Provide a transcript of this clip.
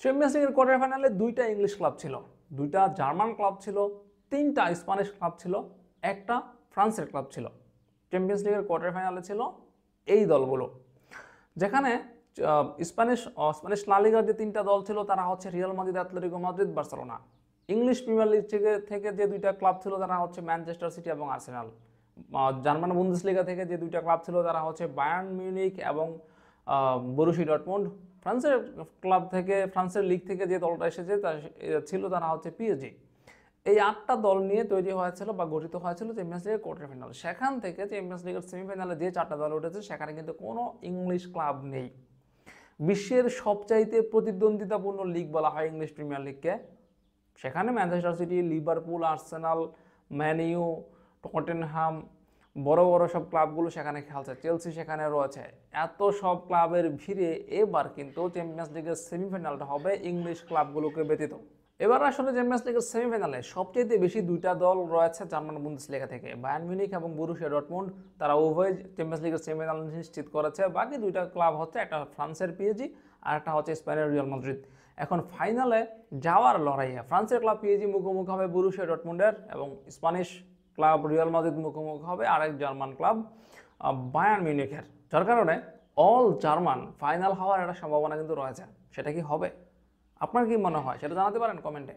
Champions লিগের quarter ফাইনালে দুইটা ইংলিশ ক্লাব ছিল, দুইটা জার্মান ক্লাব ছিল, তিনটা স্প্যানিশ ক্লাব ছিল, একটা ফ্রান্সের ক্লাব ছিল। চ্যাম্পিয়ন্স লিগের কোয়ার্টার ফাইনালে ছিল এই দলগুলো, যেখানে স্প্যানিশ লা লিগার যে তিনটা দল ছিল তারা হচ্ছে Real Madrid, Atletico Madrid, Barcelona. English premier league থেকে যে দুইটা ক্লাব ছিল তারা হচ্ছে ম্যানচেস্টার সিটি এবং আর্সেনাল। জার্মান বুন্দেসলিগা থেকে যে দুইটা ক্লাব ছিল তারা হচ্ছে বায়ার্ন মিউনিখ এবং বরুসিয়া ডর্টমুন্ড। ফ্রান্সের ক্লাব থেকে, ফ্রান্সের লিগ থেকে যে দলটা এসেছে ছিল তারা হচ্ছে পিএসজি। এই 8টা দল নিয়ে তৈরি হয়েছিল বা গঠিত হয়েছিল চ্যাম্পিয়ন্স লিগের কোয়ার্টার ফাইনাল। সেখান থেকে চ্যাম্পিয়ন্স লিগের সেমিফাইনালে যে 4টা দল উঠেছে সেখানে কিন্তু কোনো ইংলিশ ক্লাব নেই। বিশ্বের সবচাইতে প্রতিদ্বন্দ্বিতাপূর্ণ লিগ বলা হয় ইংলিশ প্রিমিয়ার লিগকে। সেখানে Manchester City, Liverpool, Arsenal, Man U, Tottenham, বড় বড় সব ক্লাবগুলো সেখানে খেলছে, চেলসি সেখানে রয়েছে। এত সব ক্লাবের ভিড়ে এবার কিন্তু চ্যাম্পিয়ন্স লিগের সেমিফাইনালটা হবে ইংলিশ ক্লাবগুলোকে ব্যতীত। এবার আসলে চ্যাম্পিয়ন্স লিগের সেমিফাইনালে সবচেয়ে বেশি দুইটা দল রয়েছে জার্মান বুন্দেসলিগা থেকে, বায়ার্ন মিউনিখ এবং বরুসিয়া ডর্টমুন্ড। তারা উভয় চ্যাম্পিয়ন্স লিগের সেমিফাইনাল নিশ্চিত করেছে। বাকি দুইটা ক্লাব হচ্ছে, একটা ফ্রান্সের পিএসজি আর একটা হচ্ছে স্পেনের রিয়াল মাদ্রিদ। এখন ফাইনালে যাওয়ার লড়াইয়ে ফ্রান্সের ক্লাব পিএসজি মুখোমুখি হবে বরুসিয়া ডর্টমুন্ডের, এবং স্প্যানিশ ক্লাব রিয়াল মাদ্রিদ মুখোমুখি হবে আরেক জার্মান ক্লাব বায়ার্ন মিউনিখের। যার কারণে অল জার্মান ফাইনাল হওয়ার একটা সম্ভাবনা কিন্তু রয়েছে। সেটা কি হবে? আপনার কি মনে হয় সেটা জানাতে পারেন কমেন্টে।